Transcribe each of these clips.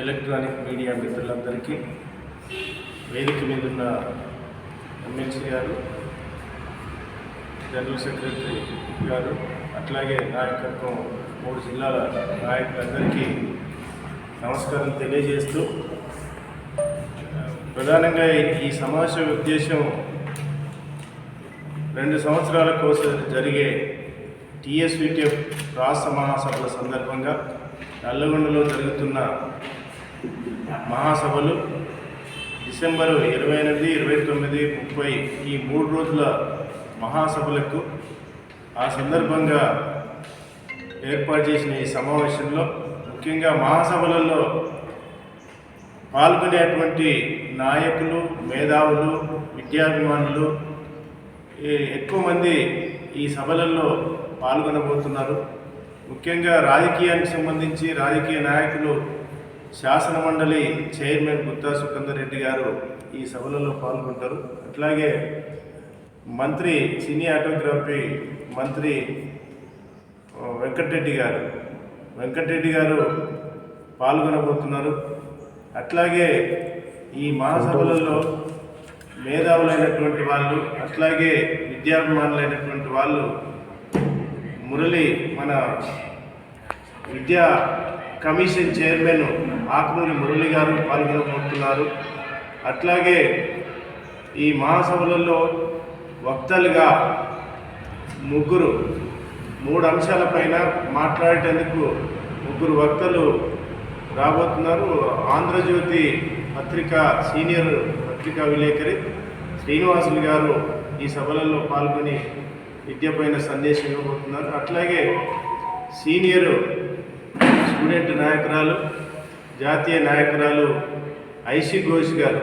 Electronic media మిత్రులందరికీ, వేదిక మీద ఉన్న ఎమ్మెల్సీ గారు, జనరల్ సెక్రటరీ గారు, అట్లాగే నాయకత్వం 3 జిల్లాల నాయకులందరికీ నమస్కారం తెలియజేస్తూ, ప్రధానంగా ఈ సమావేశం ఉద్దేశం 2 సంవత్సరాలకోసం జరిగే TSVTF రాష్ట్ర మహాసభల సందర్భంగా నల్లగొండలో జరుగుతున్న మహాసభలు డిసెంబరు 28, 29, 30 ఈ 3 రోజుల మహాసభలకు ఆ సందర్భంగా ఏర్పాటు చేసిన ఈ సమావేశంలో ముఖ్యంగా మహాసభలలో పాల్గొనేటువంటి నాయకులు, మేధావులు, విద్యాభిమానులు ఎక్కువ మంది ఈ సభలలో పాల్గొనబోతున్నారు. ముఖ్యంగా రాజకీయానికి సంబంధించి రాజకీయ నాయకులు, శాసనమండలి చైర్మన్ గుత్తా సుఖేందర్ రెడ్డి గారు ఈ సభలలో పాల్గొంటారు. అట్లాగే మంత్రి సినీ ఆటోగ్రఫీ మంత్రి వెంకటరెడ్డి గారు పాల్గొనబోతున్నారు. అట్లాగే ఈ మహాసభలలో మేధావులైనటువంటి వాళ్ళు, అట్లాగే విద్యాభిమానులైనటువంటి వాళ్ళు, మురళి మన విద్యా కమిషన్ చైర్మన్ ఆకునూరి మురళి గారు పాల్గొనబోతున్నారు. అట్లాగే ఈ మహాసభలలో వక్తలుగా 3 అంశాలపైన మాట్లాడేందుకు 3 వక్తలు రాబోతున్నారు. ఆంధ్రజ్యోతి పత్రిక సీనియర్ పత్రికా విలేకరి శ్రీనివాసులు గారు ఈ సభలలో పాల్గొని విద్యపైన సందేశం ఇవ్వబోతున్నారు. అట్లాగే సీనియర్ స్టూడెంట్ నాయకురాలు, జాతీయ నాయకురాలు ఐషి ఘోష్ గారు,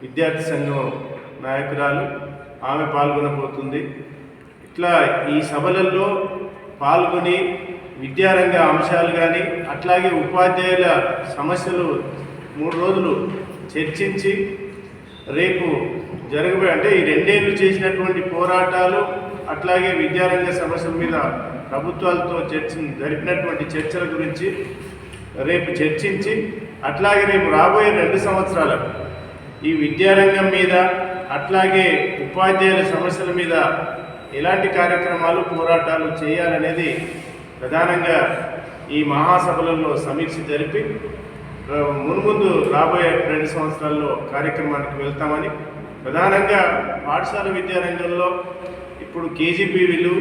విద్యార్థి సంఘం నాయకురాలు, ఆమె పాల్గొనబోతుంది. ఇట్లా ఈ సభలలో పాల్గొని విద్యారంగ అంశాలు కానీ, అట్లాగే ఉపాధ్యాయుల సమస్యలు 3 రోజులు చర్చించి రేపు జరగబోయే అంటే ఈ 2 ఏళ్ళు చేసినటువంటి పోరాటాలు, అట్లాగే విద్యారంగ సమస్యల మీద ప్రభుత్వాలతో జరిపినటువంటి చర్చల గురించి రేపు చర్చించి, అట్లాగే రేపు రాబోయే 2 సంవత్సరాలకు ఈ విద్యారంగం మీద, అట్లాగే ఉపాధ్యాయుల సమస్యల మీద ఎలాంటి కార్యక్రమాలు, పోరాటాలు చేయాలనేది ప్రధానంగా ఈ మహాసభలలో సమీక్ష జరిపి మున్ముందు రాబోయే 2 సంవత్సరాల్లో కార్యక్రమానికి వెళ్తామని, ప్రధానంగా పాఠశాల విద్యారంగంలో ఇప్పుడు KGBVలు,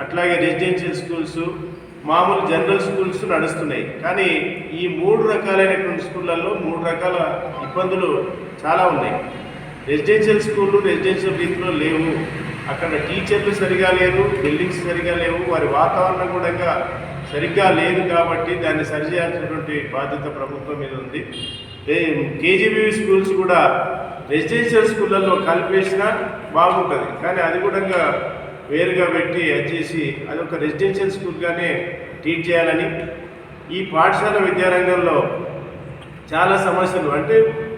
అట్లాగే రెసిడెన్షియల్ స్కూల్స్, మామూలు జనరల్ స్కూల్స్ నడుస్తున్నాయి. కానీ ఈ 3 రకాలైనటువంటి స్కూళ్ళల్లో 3 రకాల ఇబ్బందులు చాలా ఉన్నాయి. రెసిడెన్షియల్ స్కూళ్ళు రెసిడెన్షియల్ రీతిలో లేవు, అక్కడ టీచర్లు సరిగా లేరు, బిల్డింగ్స్ సరిగా లేవు, వారి వాతావరణం కూడా సరిగ్గా లేదు. కాబట్టి దాన్ని సరిచేయాల్సినటువంటి బాధ్యత ప్రభుత్వం మీద ఉంది. KGBV స్కూల్స్ కూడా రెసిడెన్షియల్ స్కూళ్ళల్లో కలిపేసినా బాగుంటుంది, కానీ అది కూడా వేరుగా పెట్టి చేసి అదొక రెసిడెన్షియల్ స్కూల్గానే ట్రీట్ చేయాలని, ఈ పాఠశాల విద్యారంగంలో చాలా సమస్యలు అంటే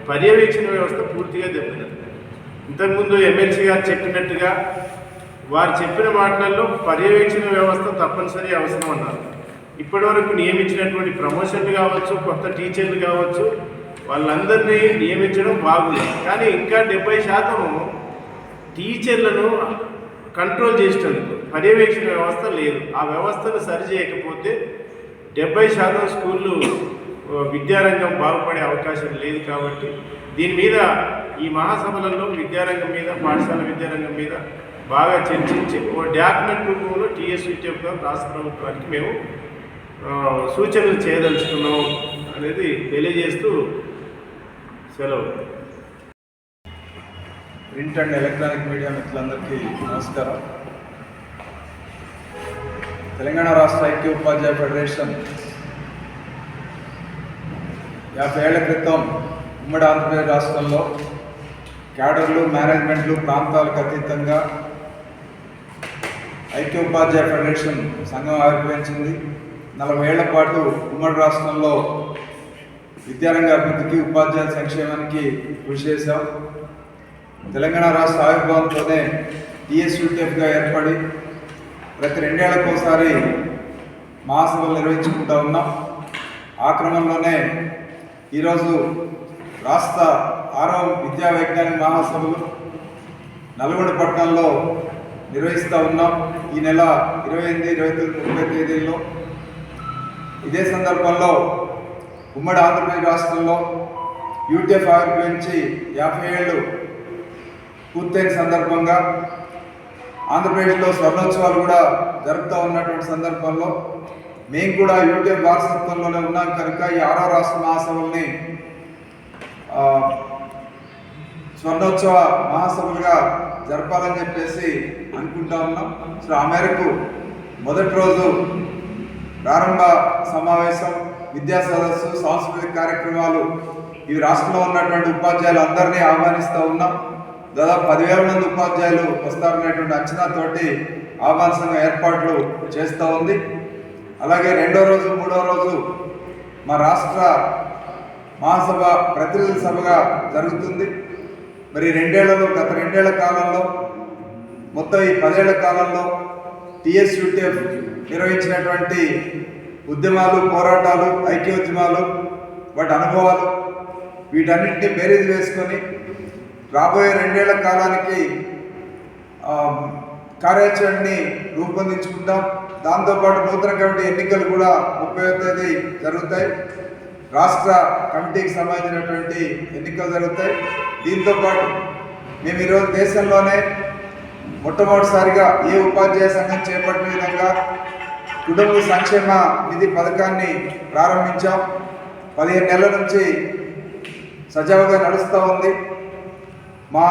పర్యవేక్షణ వ్యవస్థ పూర్తిగా దెబ్బతిన్నది. ఇంతకుముందు ఎమ్మెల్సీ గారు చెప్పినట్టుగా వారు చెప్పిన మాటలలో పర్యవేక్షణ వ్యవస్థ తప్పనిసరి అవసరం అన్నారు. ఇప్పటివరకు నియమించినటువంటి ప్రమోషన్లు కావచ్చు, కొత్త టీచర్లు కావచ్చు, వాళ్ళందరినీ నియమించడం బాగుంది. కానీ ఇంకా 70% టీచర్లను కంట్రోల్ చేసేందుకు పర్యవేక్షణ వ్యవస్థ లేదు. ఆ వ్యవస్థను సరిచేయకపోతే 70% స్కూళ్ళు విద్యారంగం బాగుపడే అవకాశం లేదు. కాబట్టి దీని మీద ఈ మహాసభలలో విద్యారంగం మీద, పాఠశాల విద్యారంగం మీద బాగా చర్చించి ఓ డాక్యుమెంట్ రూపంలో TSVTF రాష్ట్ర ప్రభుత్వానికి మేము సూచనలు చేయదలుచుకున్నాం అనేది తెలియజేస్తూ సెలవు. ప్రింట్ అండ్ ఎలక్ట్రానిక్ మీడియా మిత్రులందరికీ నమస్కారం. తెలంగాణ రాష్ట్ర ఐక్య ఉపాధ్యాయ ఫెడరేషన్ 50 ఏళ్ల క్రితం ఉమ్మడి ఆంధ్రప్రదేశ్ రాష్ట్రంలో క్యాడర్లు, మేనేజ్మెంట్లు, ప్రాంతాలకు అతీతంగా ఐక్య ఉపాధ్యాయ ఫెడరేషన్ సంఘం ఆవిర్భవించింది. 40 ఏళ్ల పాటు ఉమ్మడి రాష్ట్రంలో విద్యారంగ అభివృద్ధికి, ఉపాధ్యాయుల సంక్షేమానికి కృషి చేశాం. తెలంగాణ రాష్ట్ర ఆవిర్భావంతోనే TSVTFగా ఏర్పడి ప్రతి 2 ఏళ్లకోసారి మహాసభలు నిర్వహించుకుంటూ ఉన్నాం. ఆ క్రమంలోనే ఈరోజు రాష్ట్ర 6వ విద్యా వైజ్ఞానిక మహాసభలు నల్గొండ పట్టణంలో నిర్వహిస్తూ ఉన్నాం. ఈ నెల 28, 29, 30 తేదీల్లో. ఇదే సందర్భంలో ఉమ్మడి ఆంధ్రప్రదేశ్ రాష్ట్రంలో యూటీఎఫ్ ఆవిర్భవించి 50 ఏళ్ళు పూర్తయిన సందర్భంగా ఆంధ్రప్రదేశ్లో స్వర్ణోత్సవాలు కూడా జరుపుతూ ఉన్నటువంటి సందర్భంలో మేము కూడా యూటీఎఫ్ వారసత్వంలోనే ఉన్నాం కనుక ఈ 6వ రాష్ట్ర మహాసభల్ని స్వర్ణోత్సవ మహాసభలుగా జరపాలని చెప్పేసి అనుకుంటా ఉన్నాం. సో ఆ మేరకు మొదటి రోజు ప్రారంభ సమావేశం, విద్యా సదస్సు, సాంస్కృతిక కార్యక్రమాలు ఇవి రాష్ట్రంలో ఉన్నటువంటి ఉపాధ్యాయులు అందరినీ ఆహ్వానిస్తూ ఉన్నాం. దాదాపు 10,000 మంది ఉపాధ్యాయులు వస్తారనేటువంటి అంచనాతోటి ఆహ్వాన సంఘం ఏర్పాట్లు చేస్తూ ఉంది. అలాగే రెండో రోజు, మూడో రోజు మా రాష్ట్ర మహాసభ ప్రతినిధుల సభగా జరుగుతుంది. మరి గత రెండేళ్ల కాలంలో, మొత్తం ఈ 10 ఏళ్ల కాలంలో టీఎస్యూటీఎఫ్ నిర్వహించినటువంటి ఉద్యమాలు, పోరాటాలు, ఐక్యోద్యమాలు, వాటి అనుభవాలు, వీటన్నింటినీ బేరీజు వేసుకొని రాబోయే 2 ఏళ్ల కాలానికి కార్యాచరణని రూపొందించుకుంటాం. దాంతోపాటు నూతన కమిటీ ఎన్నికలు కూడా 30వ తేదీ జరుగుతాయి. రాష్ట్ర కమిటీకి సంబంధించినటువంటి ఎన్నికలు జరుగుతాయి. దీంతోపాటు మేము ఈరోజు దేశంలోనే మొట్టమొదటిసారిగా ఏ ఉపాధ్యాయ సంఘం చేపట్టిన విధంగా కుటుంబ సంక్షేమ నిధి పథకాన్ని ప్రారంభించాం. 15 నెలల నుంచి సజావుగా నడుస్తూ ఉంది. మా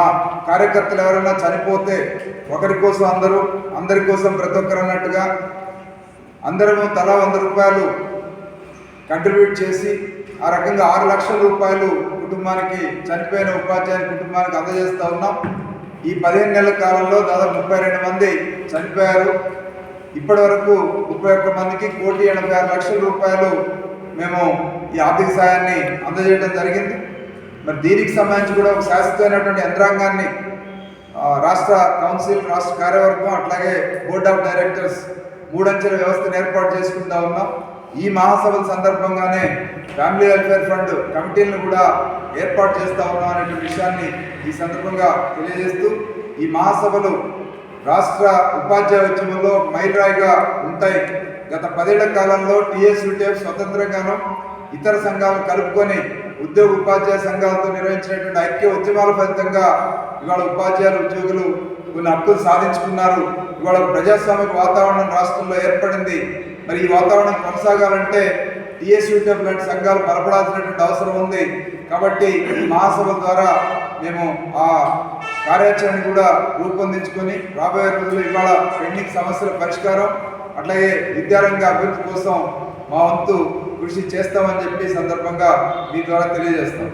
కార్యకర్తలు ఎవరైనా చనిపోతే ఒకరి కోసం అందరి కోసం ప్రతి ఒక్కరు అన్నట్టుగా అందరము తలా 100 రూపాయలు కంట్రిబ్యూట్ చేసి ఆ రకంగా 6 లక్షల రూపాయలు కుటుంబానికి, చనిపోయిన ఉపాధ్యాయుల కుటుంబానికి అందజేస్తూ ఉన్నాం. ఈ 15 నెలల కాలంలో దాదాపు 32 మంది చనిపోయారు. ఇప్పటి వరకు 31 మందికి 1,86,00,000 రూపాయలు మేము ఈ ఆర్థిక సాయాన్ని అందజేయడం జరిగింది. మరి దీనికి సంబంధించి కూడా ఒక శాశ్వతమైనటువంటి యంత్రాంగాన్ని రాష్ట్ర కౌన్సిల్, రాష్ట్ర కార్యవర్గం, అట్లాగే బోర్డ్ ఆఫ్ డైరెక్టర్స్ 3 అంచెల వ్యవస్థను ఏర్పాటు చేసుకుంటా ఉన్నాం. ఈ మహాసభల సందర్భంగానే ఫ్యామిలీ వెల్ఫేర్ ఫండ్ కమిటీలను కూడా ఏర్పాటు చేస్తూ ఉన్నాం అనే విషయాన్ని ఈ సందర్భంగా తెలియజేస్తూ, ఈ మహాసభలు రాష్ట్ర ఉపాధ్యాయ ఉద్యమంలో మైలురాయిగా ఉంటాయి. గత 10 ఏళ్ల కాలంలో టీఎస్యూటీఎఫ్ స్వతంత్రంగాను ఇతర సంఘాలను కలుపుకొని ఉద్యోగ ఉపాధ్యాయ సంఘాలతో నిర్వహించినటువంటి ఐక్య ఉద్యమాల ఫలితంగా ఇవాళ ఉపాధ్యాయులు, ఉద్యోగులు కొన్ని హక్కులు సాధించుకున్నారు. ఇవాళ ప్రజాస్వామిక వాతావరణం రాష్ట్రంలో ఏర్పడింది. మరి ఈ వాతావరణం కొనసాగాలంటే టీఎస్యూటీఎఫ్ లాంటి సంఘాలు బలపడాల్సినటువంటి అవసరం ఉంది. కాబట్టి ఈ మహాసభ ద్వారా మేము ఆ కార్యాచరణ కూడా రూపొందించుకొని రాబోయే రోజుల్లో ఇవాళ పెండింగ్ సమస్యల పరిష్కారం, అట్లాగే విద్యారంగ అభివృద్ధి కోసం మా వంతు కృషి చేస్తామని చెప్పి సందర్భంగా మీ ద్వారా తెలియజేస్తాం.